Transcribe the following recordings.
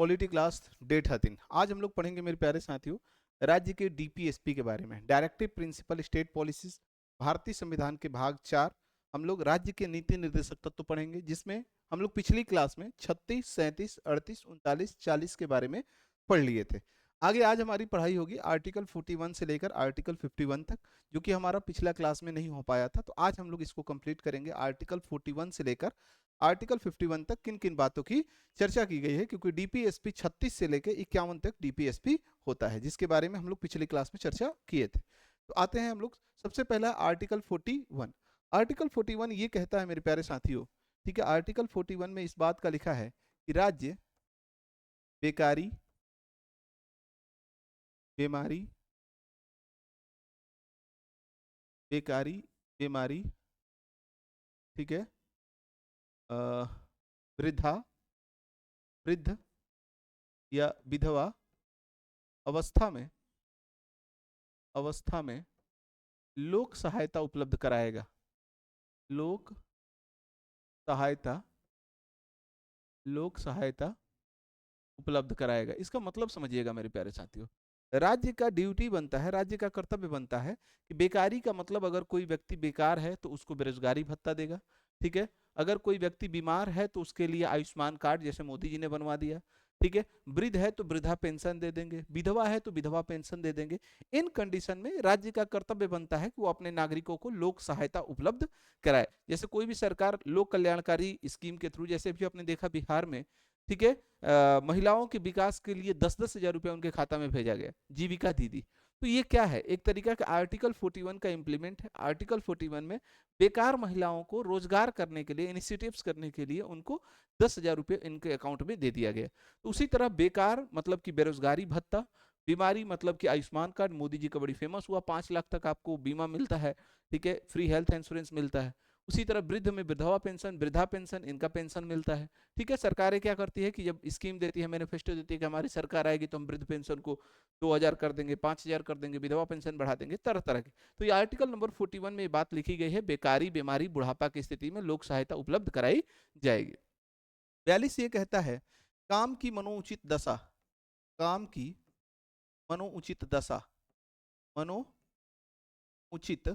Polity class day 13। आज हम लोग पढ़ेंगे मेरे प्यारे साथियों राज्य के डीपीएसपी के बारे में, डायरेक्टिव प्रिंसिपल स्टेट पॉलिसीज, भारतीय संविधान के भाग 4। हम लोग राज्य के नीति निर्देशक तत्व पढ़ेंगे, जिसमें हम लोग पिछली क्लास में 36, 37, 38, 39, 40 के बारे में पढ़ लिए थे। आगे आज हमारी पढ़ाई होगी आर्टिकल 41 से लेकर आर्टिकल 51 तक, जो कि हमारा पिछला क्लास में नहीं हो पाया था। तो आज हम लोग इसको कंप्लीट करेंगे। आर्टिकल 41 से लेकर आर्टिकल 51 तक किन किन बातों की चर्चा की गई है, क्योंकि डीपीएसपी 36 से लेकर 51 तक डीपीएसपी होता है, जिसके बारे में हम लोग पिछली क्लास में चर्चा किए थे। तो आते हैं हम लोग, सबसे पहला आर्टिकल 41। आर्टिकल 41 ये कहता है मेरे प्यारे साथियों, ठीक है, आर्टिकल 41 में इस बात का लिखा है कि राज्य बेकारी, बीमारी, बेकारी, बीमारी, ठीक है, वृद्धा, वृद्ध या विधवा अवस्था में लोक सहायता उपलब्ध कराएगा। लोक सहायता उपलब्ध कराएगा। इसका मतलब समझिएगा मेरे प्यारे साथियों, राज्य का ड्यूटी बनता है, राज्य का कर्तव्य बनता है कि बेकारी का मतलब अगर कोई व्यक्ति बेकार है तो उसको बेरोजगारी भत्ता देगा, ठीक है। अगर कोई व्यक्ति बीमार है तो उसके लिए आयुष्मान कार्ड जैसे मोदी जी ने बनवा दिया, ठीक है। वृद्ध है तो वृद्धा पेंशन दे देंगे, विधवा है तो विधवा पेंशन दे देंगे। इन कंडीशन में राज्य का कर्तव्य बनता है कि वो अपने नागरिकों को लोक सहायता उपलब्ध कराए। जैसे कोई भी सरकार लोक कल्याणकारी स्कीम के थ्रू, जैसे भी आपने देखा बिहार में, ठीक है, महिलाओं के विकास के लिए 10-10 हजार रुपया उनके खाता में भेजा गया, जीविका दीदी। तो ये क्या है, एक तरीका का आर्टिकल 41 का इंप्लीमेंट है। आर्टिकल 41 में बेकार महिलाओं को रोजगार करने के लिए, इनिशिएटिव्स करने के लिए उनको 10,000 रुपये इनके अकाउंट में दे दिया गया। तो उसी तरह बेकार मतलब कि बेरोजगारी भत्ता, बीमारी मतलब कि आयुष्मान कार्ड, मोदी जी का बड़ी फेमस हुआ, 5 लाख तक आपको बीमा मिलता है, ठीक है, फ्री हेल्थ इंश्योरेंस मिलता है। उसी तरह वृद्ध में विधवा पेंशन, वृद्धा पेंशन, इनका पेंशन मिलता है, ठीक है। सरकारें क्या करती है कि जब स्कीम देती है, मैनिफेस्टो देती है कि हमारी सरकार आएगी तो हम वृद्ध पेंशन को 2,000 कर देंगे, 5,000 कर देंगे, विधवा पेंशन बढ़ा देंगे, तरह तरह की। तो ये आर्टिकल नंबर 41 में ये बात लिखी गई है, बेकारी, बीमारी, बुढ़ापा की स्थिति में लोक सहायता उपलब्ध कराई जाएगी। 42 ये कहता है काम की मनोउचित दशा, काम की मनोउचित दशा, मनोउचित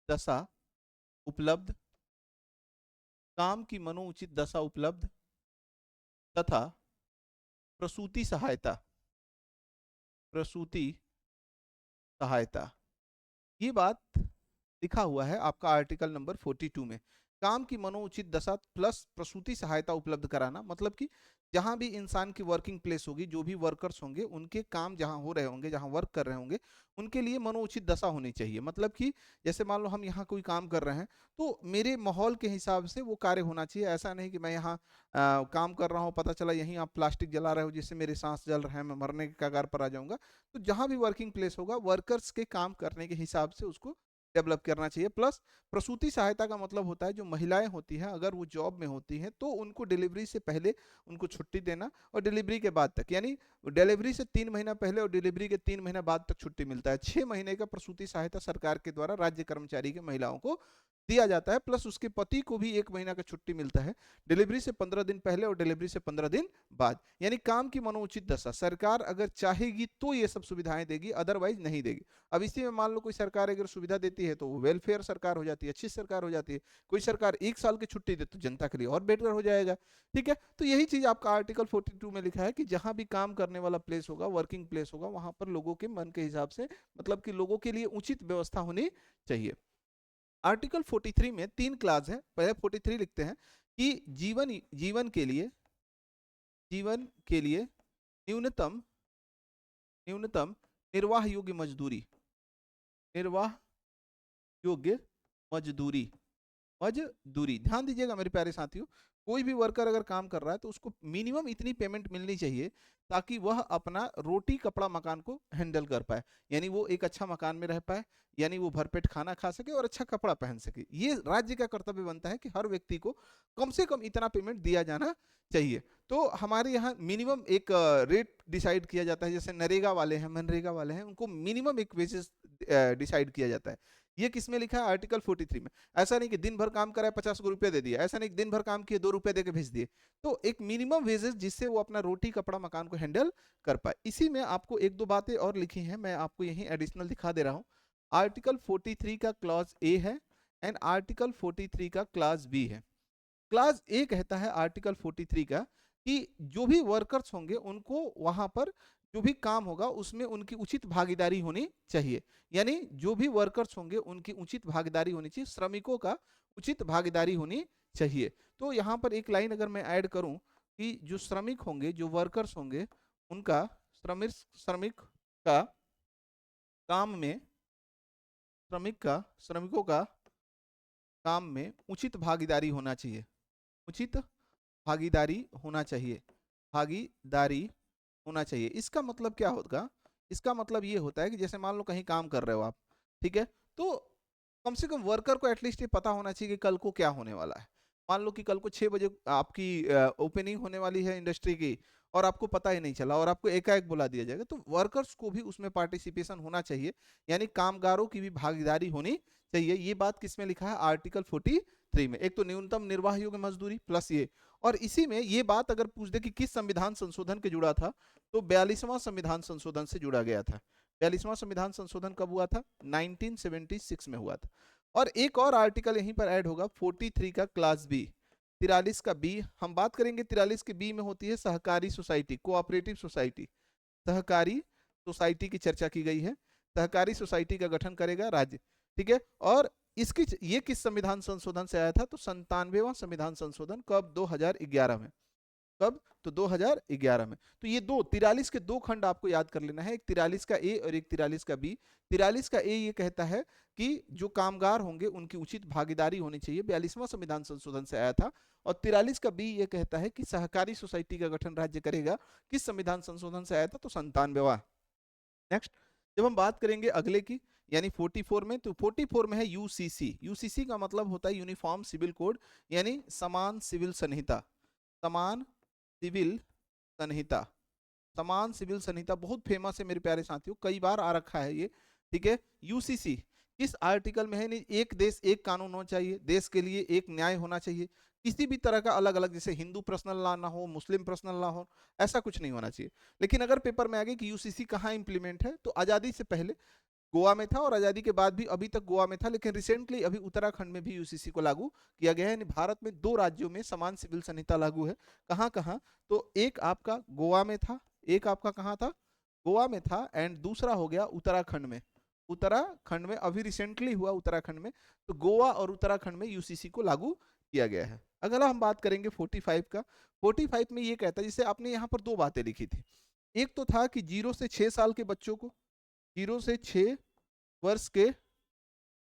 दशा उपलब्ध, काम की मनोउचित दशा उपलब्ध तथा प्रसूति सहायता, प्रसूति सहायता, ये बात लिखा हुआ है आपका आर्टिकल नंबर 42 में। काम की मनोउचित दशा प्लस प्रसूति सहायता उपलब्ध कराना, मतलब कि जहां भी इंसान की वर्किंग प्लेस होगी, जो भी वर्कर्स होंगे, उनके काम जहां हो रहे होंगे, जहां वर्क कर रहे होंगे, उनके लिए मनोउचित दशा होनी चाहिए। मतलब कि जैसे मान लो हम यहाँ कोई काम कर रहे हैं, तो मेरे माहौल के हिसाब से वो कार्य होना चाहिए। ऐसा नहीं कि मैं यहाँ काम कर रहा हूँ, पता चला यहीं आप प्लास्टिक जला रहे हो जिससे मेरे सांस जल रहे हैं, मैं मरने के कगार पर आ जाऊंगा। तो जहां भी वर्किंग प्लेस होगा, वर्कर्स के काम करने के हिसाब से उसको डेवलप करना चाहिए। प्लस प्रसूति सहायता का मतलब होता है जो महिलाएं होती हैं, अगर वो जॉब में होती हैं तो उनको डिलीवरी से पहले उनको छुट्टी देना, और डिलीवरी के बाद तक, यानी डिलीवरी से 3 महीना पहले और डिलीवरी के 3 महीना बाद तक छुट्टी मिलता है। 6 महीने का प्रसूति सहायता सरकार के द्वारा राज्य कर्मचारी के महिलाओं को दिया जाता है। प्लस उसके पति को भी 1 महीना का छुट्टी मिलता है, डिलीवरी से 15 दिन पहले और डिलीवरी से 15 दिन बाद। यानी काम की मनोउचित दशा, सरकार अगर चाहेगी तो ये सब सुविधाएं देगी, अदरवाइज नहीं देगी। अब इसी में मान लो कोई सरकार अगर सुविधा देती है तो वेलफेयर सरकार हो जाती है, अच्छी सरकार हो जाती है। कोई सरकार 1 साल की छुट्टी दे तो जनता के लिए और बेटर हो जाएगा, ठीक है। तो यही चीज आपका आर्टिकल 42 में लिखा है कि जहां भी काम करने वाला प्लेस होगा, वर्किंग प्लेस होगा, वहां पर लोगों के मन के हिसाब से, मतलब कि लोगों के लिए उचित व्यवस्था होनी चाहिए। आर्टिकल 43 में 3 क्लास है। पहले 43 लिखते हैं कि जीवन के लिए न्यूनतम निर्वाह योग्य मजदूरी, निर्वाह योग्य मजदूरी, ध्यान दीजिएगा मेरे प्यारे साथियों, कोई भी वर्कर अगर काम कर रहा है तो उसको मिनिमम इतनी पेमेंट मिलनी चाहिए ताकि वह अपना रोटी कपड़ा मकान को हैंडल कर पाए, यानी वो एक अच्छा मकान में रह पाए, यानी वो भरपेट खाना खा सके और अच्छा कपड़ा पहन सके। ये राज्य का कर्तव्य बनता है कि हर व्यक्ति को कम से कम इतना पेमेंट दिया जाना चाहिए। तो हमारे यहाँ मिनिमम एक रेट डिसाइड किया जाता है, जैसे नरेगा वाले हैं, मनरेगा वाले हैं, उनको मिनिमम एक वेजेस डिसाइड किया जाता है। ये किसमें लिखा है? आर्टिकल 43 में। ऐसा नहीं कि दिन भर काम करा है 50 को रुपया दे दिया, ऐसा नहीं कि दिन भर काम किए 2 रुपए देके भेज दिए। तो एक मिनिमम वेजेस जिससे वो अपना रोटी कपड़ा मकान को हैंडल कर पाए। इसी में आपको एक दो बातें और लिखी हैं, मैं आपको यही एडिशनल दिखा दे रहा हूँ। आर्टिकल 43 का क्लॉज ए है एंड आर्टिकल 43 का क्लास बी है। क्लास ए कहता है आर्टिकल 43 का कि जो भी वर्कर्स होंगे उनको वहां पर जो भी काम होगा उसमें उनकी उचित भागीदारी होनी चाहिए। यानी जो भी वर्कर्स होंगे उनकी उचित भागीदारी होनी चाहिए, श्रमिकों का उचित भागीदारी होनी चाहिए। तो यहाँ पर एक लाइन अगर मैं ऐड करूं कि जो श्रमिक होंगे, जो वर्कर्स होंगे, उनका श्रमिक श्रमिक का काम में श्रमिकों का काम में उचित भागीदारी होना चाहिए, उचित भागीदारी होना चाहिए, भागीदारी होना चाहिए। इसका मतलब क्या होगा? इसका मतलब ये होता है कि जैसे मान लो कहीं काम कर रहे हो आप, ठीक है, तो कम से कम वर्कर को एटलीस्ट ये पता होना चाहिए कि कल को क्या होने वाला है। मान लो कि कल को 6 बजे आपकी ओपनिंग होने वाली है इंडस्ट्री की और आपको पता ही नहीं चला और आपको एकाएक बुला दिया जाएगा, तो वर्कर्स को भी उसमें पार्टिसिपेशन होना चाहिए, यानी कामगारों की भी भागीदारी होनी चाहिए। ये बात किसमें लिखा है? आर्टिकल 43 में। एक तो न्यूनतम निर्वाह योग्य मजदूरी प्लस ये, और इसी में ये बात अगर पूछ दे कि किस संविधान संशोधन के जुड़ा था, तो 42वां संविधान संशोधन से जुड़ा गया था। 42वां संविधान संशोधन कब हुआ था? 1976 में हुआ था। और एक और आर्टिकल यहीं पर ऐड होगा 43 का क्लास बी, 43 का बी। हम बात करेंगे 43 के बी में होती है सहकारी सोसाइटी, कोऑपरेटिव सोसाइटी, सहकारी सोसाइटी की चर्चा की गई है। सहकारी सोसाइटी का गठन करेगा राज्य, ठीक है। और इसकी ये किस संविधान संशोधन से आया था? तो 97वां संविधान संशोधन। कब? 2011 में। कब? तो 2011 में। तो ये दो 43 के दो खंड आपको याद कर लेना है, एक 43 का ए और एक 43 का बी। 43 का ए ये कहता है कि जो कामगार होंगे उनकी उचित भागीदारी होनी चाहिए, 42वां संविधान संशोधन से आया था। और 43 का बी ये कहता है कि सहकारी सोसाइटी का गठन राज्य करेगा, किस संविधान संशोधन से आया था? तो 97वां। नेक्स्ट, जब हम बात करेंगे अगले की यानी 44 में, तो 44 में है यूसीसी। यूसीसी का मतलब होता है यूनिफॉर्म सिविल कोड, यानी समान सिविल संहिता। समान सिविल संहिता, समान सिविल संहिता बहुत फेमस है मेरे प्यारे साथियों, कई बार आ रखा है ये, ठीक है। यूसीसी किस आर्टिकल में है? नहीं, एक देश एक कानून होना चाहिए, देश के लिए एक न्याय होना चाहिए, किसी भी तरह का अलग अलग, जैसे हिंदू पर्सनल लॉ ना हो, मुस्लिम पर्सनल लॉ हो, ऐसा कुछ नहीं होना चाहिए। लेकिन अगर पेपर में आ गया कि यूसीसी कहाँ इंप्लीमेंट है, तो आजादी से पहले गोवा में था और आजादी के बाद भी अभी तक गोवा में था, लेकिन रिसेंटली अभी उत्तराखंड में भी यूसीसी को लागू किया गया है। यानी भारत में 2 राज्यों में समान सिविल संहिता लागू है। कहाँ कहाँ? तो एक आपका गोवा में था, एक आपका कहाँ था? गोवा में था, एंड दूसरा हो गया उत्तराखंड में। उत्तराखंड में अभी रिसेंटली हुआ उत्तराखंड में। तो गोवा और उत्तराखंड में यूसीसी को लागू किया गया है। अगला हम बात करेंगे 45 का। 45 में ये कहता है, जैसे आपने यहाँ पर 2 बातें लिखी थी, एक तो था कि 0 से 6 साल के बच्चों को, 0 से 6 वर्ष के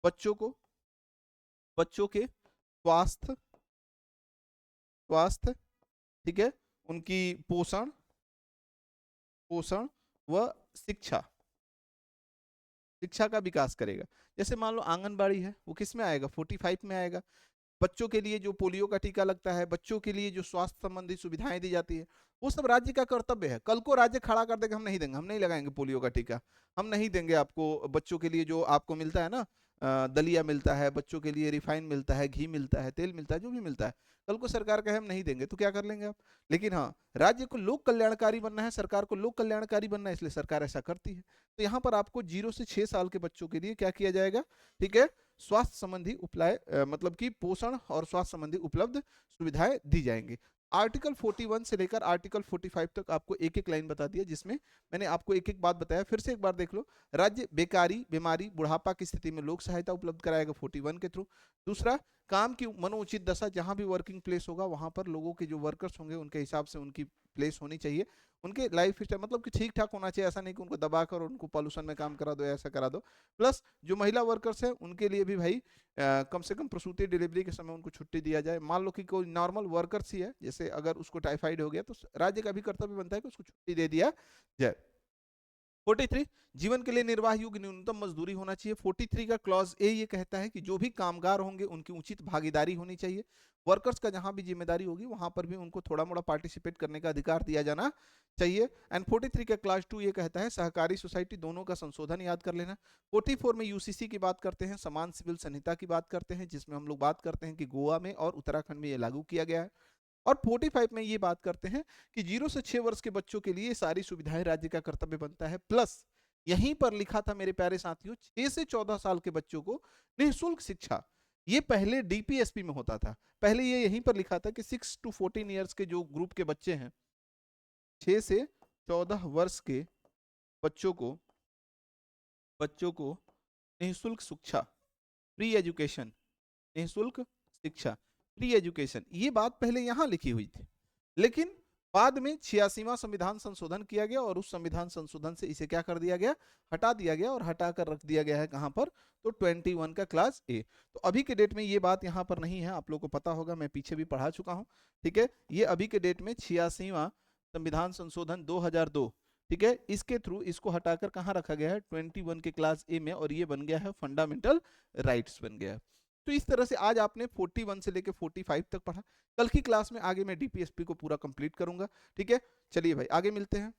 बच्चों को, बच्चों के स्वास्थ्य, स्वास्थ्य, ठीक है, उनकी पोषण, पोषण व शिक्षा, शिक्षा का विकास करेगा। जैसे मान लो आंगनबाड़ी है, वो किस में आएगा? 45 में आएगा। बच्चों के लिए जो पोलियो का टीका लगता है, बच्चों के लिए जो स्वास्थ्य संबंधी सुविधाएं दी जाती है, वो सब राज्य का कर्तव्य है। कल को राज्य खड़ा कर देगा हम नहीं देंगे, हम नहीं लगाएंगे पोलियो का टीका, हम नहीं देंगे आपको, बच्चों के लिए जो आपको मिलता है ना, दलिया मिलता है बच्चों के लिए, रिफाइन मिलता है, घी मिलता है, तेल मिलता है, जो भी मिलता है, कल को सरकार कहे हम नहीं देंगे तो क्या कर लेंगे आप? लेकिन हाँ, राज्य को लोक कल्याणकारी बनना है, सरकार को लोक कल्याणकारी बनना है, इसलिए सरकार ऐसा करती है। तो यहाँ पर आपको 0 से 6 साल के बच्चों के लिए क्या किया जाएगा? ठीक है, स्वास्थ्य संबंधी उपाय, मतलब कि पोषण और स्वास्थ्य संबंधी उपलब्ध सुविधाएं दी जाएंगी। आर्टिकल 41 से लेकर आर्टिकल 45 तक आपको एक एक लाइन बता दिया, जिसमें मैंने आपको एक एक बात बताया। फिर से एक बार देख लो। राज्य बेकारी, बीमारी, बुढ़ापा की स्थिति में लोक सहायता उपलब्ध कराएगा 41 के थ्रू। दूसरा, काम की मनोउचित दशा, जहां भी वर्किंग प्लेस होगा वहां पर लोगों के जो वर्कर्स होंगे उनके हिसाब से उनकी प्लेस होनी चाहिए, उनके लाइफ स्टाइल मतलब कि ठीक ठाक होना चाहिए, ऐसा नहीं कि उनको दबा कर उनको पॉल्यूशन में काम करा दो, ऐसा करा दो। प्लस जो महिला वर्कर्स हैं उनके लिए भी भाई कम से कम प्रसूति डिलीवरी के समय उनको छुट्टी दिया जाए। मान लो कि कोई नॉर्मल वर्कर्स ही है, जैसे अगर उसको टाइफाइड हो गया, तो राज्य का भी कर्तव्य बनता है कि उसको छुट्टी दे दिया जाए। 43 जीवन के लिए निर्वाह योग्य न्यूनतम मजदूरी होना चाहिए। 43 का क्लॉज ए ये कहता है कि जो भी कामगार होंगे उनकी उचित भागीदारी होनी चाहिए। वर्कर्स का जहां भी जिम्मेदारी होगी वहां पर भी उनको थोड़ा मोड़ा पार्टिसिपेट करने का अधिकार दिया जाना चाहिए। एंड 43 का क्लास 2 ये कहता है सहकारी सोसाइटी दोनों का संशोधन याद कर लेना। 44 में यूसीसी की बात करते हैं, समान सिविल संहिता की बात करते हैं, जिसमें हम लोग बात करते हैं कि गोवा में और उत्तराखंड में ये लागू किया गया है। और 45 में ये बात करते हैं कि 0 से 6 वर्ष के बच्चों के लिए सारी सुविधाएं राज्य का कर्तव्य बनता है। प्लस यहीं पर लिखा था मेरे प्यारे साथियों 6 से 14 साल के बच्चों को निःशुल्क शिक्षा। ये पहले डीपीएसपी में होता था, पहले ये यहीं पर लिखा था कि 6 to 14 ईयर्स के जो ग्रुप के बच्चे हैं, 6 से 14 वर्ष के बच्चों को निःशुल्क शिक्षा, फ्री एजुकेशन, निःशुल्क शिक्षा, फ्री एजुकेशन, ये बात पहले यहां लिखी हुई थी। लेकिन बाद में 86वां संविधान संशोधन किया गया और उस संविधान संशोधन से इसे क्या कर दिया गया, हटा दिया गया और हटाकर रख दिया गया है कहां पर, तो 21 का क्लास ए। तो अभी के डेट में ये बात यहां पर नहीं है, आप लोगों को पता होगा, मैं पीछे भी पढ़ा चुका हूं। ठीक है, ये अभी के डेट में 86वां संविधान संशोधन 2002, ठीक है, इसके थ्रू इसको हटाकर कहां रखा गया है, 21 के क्लास ए में, और ये बन गया है फंडामेंटल राइट्स बन गया है। तो इस तरह से आज आपने 41 से लेकर 45 तक पढ़ा। कल की क्लास में आगे मैं डीपीएसपी को पूरा कंप्लीट करूंगा। ठीक है, चलिए भाई आगे मिलते हैं।